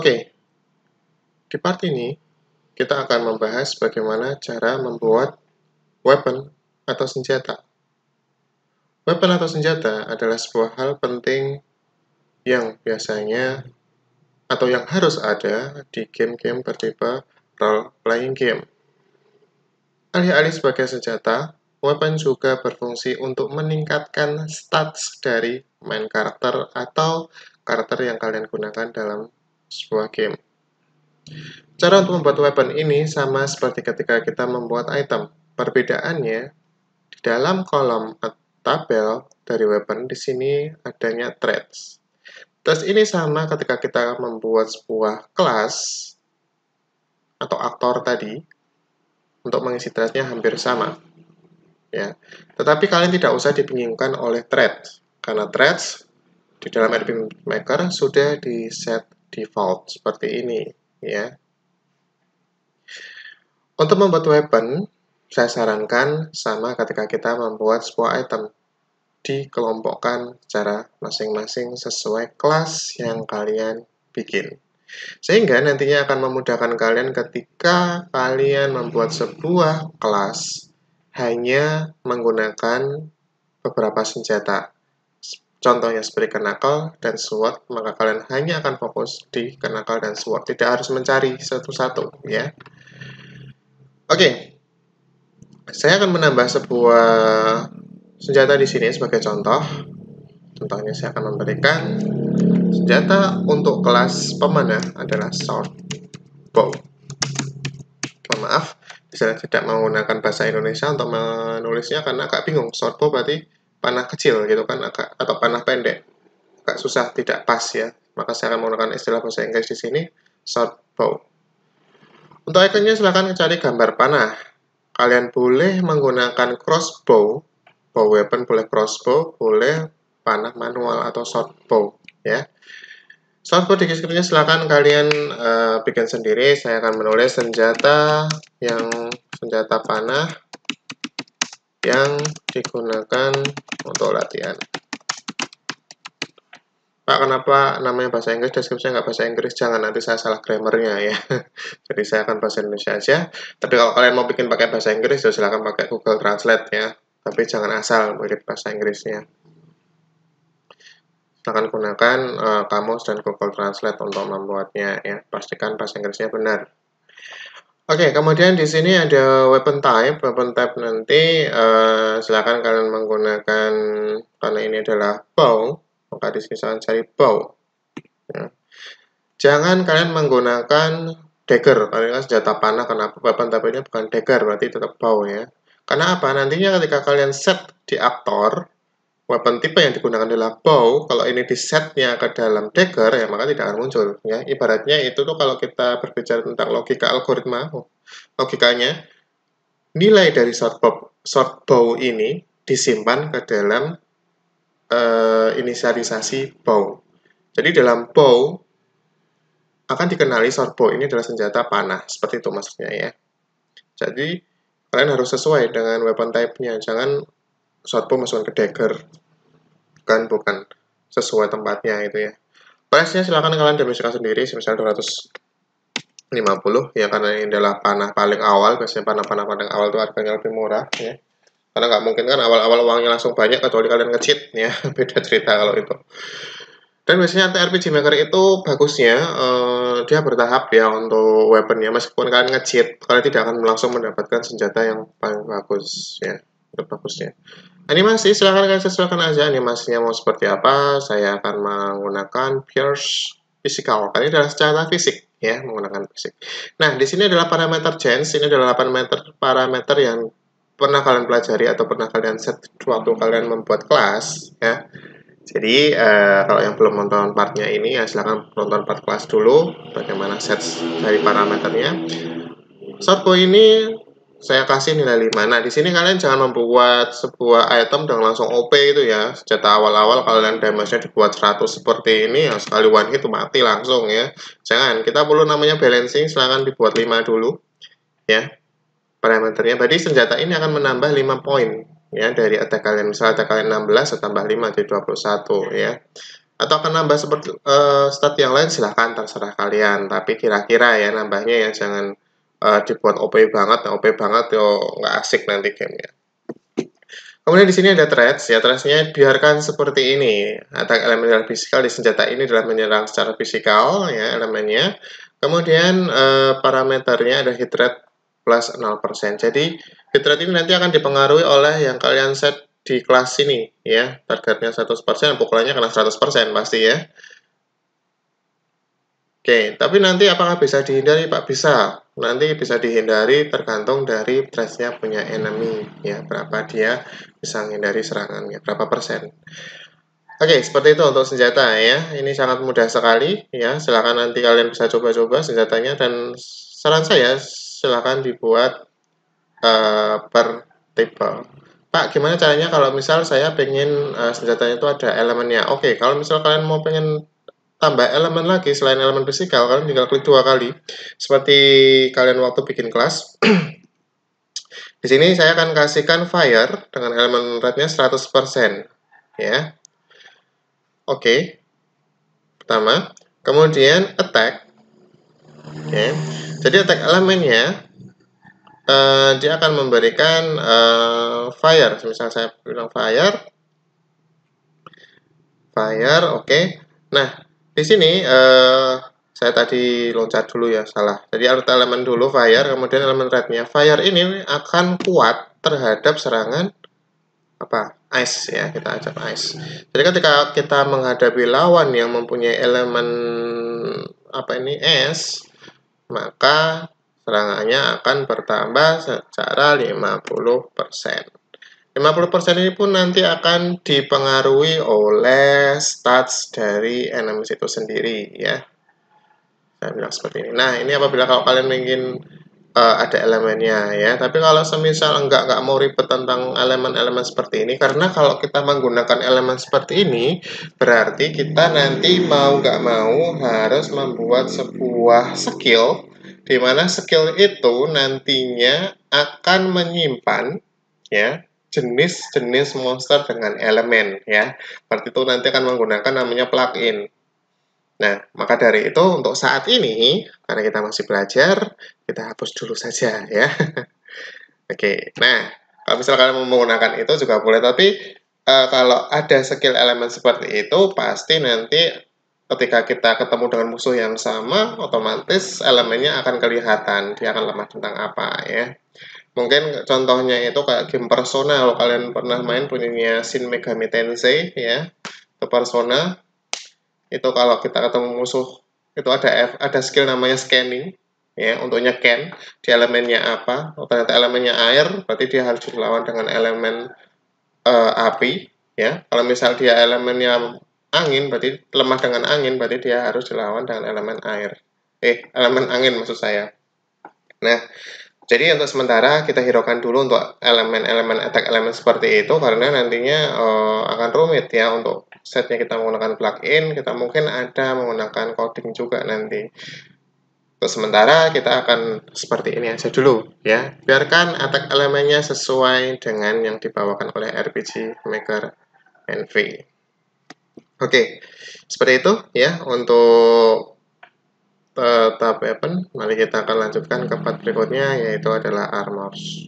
Oke, di part ini kita akan membahas bagaimana cara membuat weapon atau senjata. Weapon atau senjata adalah sebuah hal penting yang biasanya atau yang harus ada di game-game bertipe role-playing game. Alih-alih sebagai senjata, weapon juga berfungsi untuk meningkatkan stats dari main karakter atau karakter yang kalian gunakan dalam sebuah game. Cara untuk membuat weapon ini sama seperti ketika kita membuat item. Perbedaannya, di dalam kolom tabel dari weapon, di sini adanya traits. Traits ini sama ketika kita membuat sebuah kelas atau aktor tadi, untuk mengisi traitsnya hampir sama. Ya. Tetapi kalian tidak usah dibingungkan oleh traits, karena traits di dalam RPG Maker sudah di set default seperti ini. Ya. Untuk membuat weapon, saya sarankan sama ketika kita membuat sebuah item. Dikelompokkan secara masing-masing sesuai kelas yang kalian bikin. Sehingga nantinya akan memudahkan kalian ketika kalian membuat sebuah kelas hanya menggunakan beberapa senjata. Contohnya seperti knuckle dan sword, maka kalian hanya akan fokus di knuckle dan sword. Tidak harus mencari satu-satu, ya. Oke, saya akan menambah sebuah senjata di sini sebagai contoh. Contohnya saya akan memberikan senjata untuk kelas pemanah adalah sword bow. Mohon maaf, saya tidak menggunakan bahasa Indonesia untuk menulisnya karena agak bingung. Sword bow berarti panah kecil gitu kan, atau panah pendek. Agak susah, tidak pas ya. Maka saya akan menggunakan istilah bahasa Inggris di sini, sword bow. Untuk ikonnya silahkan cari gambar panah. Kalian boleh menggunakan crossbow, bow weapon boleh crossbow, boleh panah manual atau short bow, ya. Short bow di deskripsinya silahkan kalian bikin sendiri. Saya akan menulis senjata panah yang digunakan untuk latihan. Pak, kenapa namanya bahasa Inggris, deskripsinya nggak bahasa Inggris? Jangan, nanti saya salah grammarnya ya. Jadi saya akan bahasa Indonesia aja. Tapi kalau kalian mau bikin pakai bahasa Inggris, ya silahkan pakai Google Translate ya. Tapi jangan asal bikin bahasa Inggrisnya. Silahkan gunakan kamus dan Google Translate untuk membuatnya ya. Pastikan bahasa Inggrisnya benar. Oke, kemudian di sini ada weapon type. Weapon type nanti silahkan kalian menggunakan, karena ini adalah bow, maka di sini saya cari bow. Ya. Jangan kalian menggunakan dagger, karena senjata panah. Kenapa weapon type ini bukan dagger, berarti tetap bow ya. Karena apa? Nantinya ketika kalian set di aktor, weapon tipe yang digunakan adalah bow. Kalau ini di setnya ke dalam dagger, ya maka tidak akan muncul. Ya, ibaratnya itu tuh kalau kita berbicara tentang logika algoritma, logikanya nilai dari short bow ini disimpan ke dalam inisialisasi bow. Jadi dalam bow akan dikenali short bow ini adalah senjata panah, seperti itu maksudnya ya. Jadi kalian harus sesuai dengan weapon type-nya, jangan short bow masukkan ke dagger, bukan sesuai tempatnya itu ya. Price-nya silakan kalian definisikan sendiri, misalnya 250 ya, karena ini adalah panah paling awal. Biasanya panah-panah paling awal itu harganya lebih murah ya. Karena nggak mungkin kan awal-awal uangnya langsung banyak kecuali kalian nge-cheat ya. Beda cerita kalau itu. Dan biasanya RPG Maker itu bagusnya dia bertahap ya untuk weaponnya. Meskipun kalian nge-cheat, kalian tidak akan langsung mendapatkan senjata yang paling bagus ya. Itu bagusnya. Animasi silahkan kalian sesuaikan aja animasinya mau seperti apa. Saya akan menggunakan Pierce Physical. Ini adalah secara fisik ya, menggunakan fisik. Nah, di sini adalah parameter change. Ini adalah parameter yang pernah kalian pelajari atau pernah kalian set waktu kalian membuat kelas ya. Jadi kalau yang belum nonton partnya ini ya silahkan nonton part kelas dulu bagaimana set dari parameternya. Short bow ini saya kasih nilai 5. Nah, di sini kalian jangan membuat sebuah item dengan langsung OP itu ya. Senjata awal-awal kalian damage-nya dibuat 100 seperti ini ya, sekali one hit mati langsung ya. Jangan, kita perlu namanya balancing, silahkan dibuat 5 dulu ya. Parameternya, berarti senjata ini akan menambah 5 poin ya dari attack kalian. Misalnya attack kalian 16, saya tambah 5 jadi 21 ya. Atau akan nambah seperti stat yang lain, silahkan terserah kalian. Tapi kira-kira ya nambahnya ya jangan dibuat OP banget. OP banget yo nggak asik nanti gamenya. Kemudian di sini ada threads ya, threads-nya biarkan seperti ini. Attack elemen fisikal di senjata ini adalah menyerang secara fisikal ya elemennya. Kemudian parameternya ada hit rate plus 0%. Jadi hit rate ini nanti akan dipengaruhi oleh yang kalian set di kelas ini ya. Targetnya 100%, pukulannya kena 100% pasti ya. Oke, tapi nanti apakah bisa dihindari, Pak? Bisa. Nanti bisa dihindari tergantung dari threads-nya punya enemy ya, berapa dia bisa menghindari serangannya, berapa persen. Oke, seperti itu untuk senjata ya. Ini sangat mudah sekali ya. Silahkan nanti kalian bisa coba-coba senjatanya dan saran saya silahkan dibuat per tipe. Pak, gimana caranya kalau misal saya pengen senjatanya itu ada elemennya? Oke, kalau misal kalian mau pengen tambah elemen lagi selain elemen fisikal, kalian tinggal klik 2 kali. Seperti kalian waktu bikin kelas. Di sini saya akan kasihkan fire dengan elemen rate-nya 100%. Ya. Oke. Pertama. Kemudian attack. Oke. Jadi attack elemennya dia akan memberikan fire. Misal saya bilang fire. Fire, oke. Nah, di sini saya tadi loncat dulu ya, salah. Jadi alt elemen dulu fire, kemudian elemen rate-nya. Fire ini akan kuat terhadap serangan apa? Ice ya, kita acap ice. Jadi ketika kita menghadapi lawan yang mempunyai elemen apa ini es, maka serangannya akan bertambah secara 50%. 50% ini pun nanti akan dipengaruhi oleh stats dari enemies itu sendiri ya. Saya bilang seperti ini. Nah, ini apabila kalau kalian ingin ada elemennya ya. Tapi kalau semisal nggak mau ribet tentang elemen-elemen seperti ini, karena kalau kita menggunakan elemen seperti ini, berarti kita nanti mau nggak mau harus membuat sebuah skill, di mana skill itu nantinya akan menyimpan ya jenis-jenis monster dengan elemen ya. Seperti itu nanti akan menggunakan namanya plugin. Nah, maka dari itu untuk saat ini karena kita masih belajar, kita hapus dulu saja ya. Oke. Nah, kalau misalkan mau menggunakan itu juga boleh, tapi kalau ada skill elemen seperti itu pasti nanti ketika kita ketemu dengan musuh yang sama, otomatis elemennya akan kelihatan dia akan lemah tentang apa ya. Mungkin contohnya itu kayak game Persona, kalau kalian pernah main punyanya Shin Megami Tensei ya, itu Persona, itu kalau kita ketemu musuh itu ada skill namanya scanning ya, untuk nge-scan di elemennya apa. Oh, ternyata elemennya air, berarti dia harus dilawan dengan elemen api ya. Kalau misal dia elemennya angin, berarti lemah dengan angin, berarti dia harus dilawan dengan elemen air. Elemen angin maksud saya. Nah, jadi untuk sementara kita hiraukan dulu untuk elemen-elemen attack elemen seperti itu karena nantinya akan rumit ya untuk setnya kita menggunakan plugin, kita mungkin ada menggunakan coding juga nanti. Untuk sementara kita akan seperti ini aja dulu ya. Biarkan attack elemennya sesuai dengan yang dibawakan oleh RPG Maker NV. Oke, seperti itu ya untuk tab weapon. Mari kita akan lanjutkan ke part berikutnya yaitu adalah armors.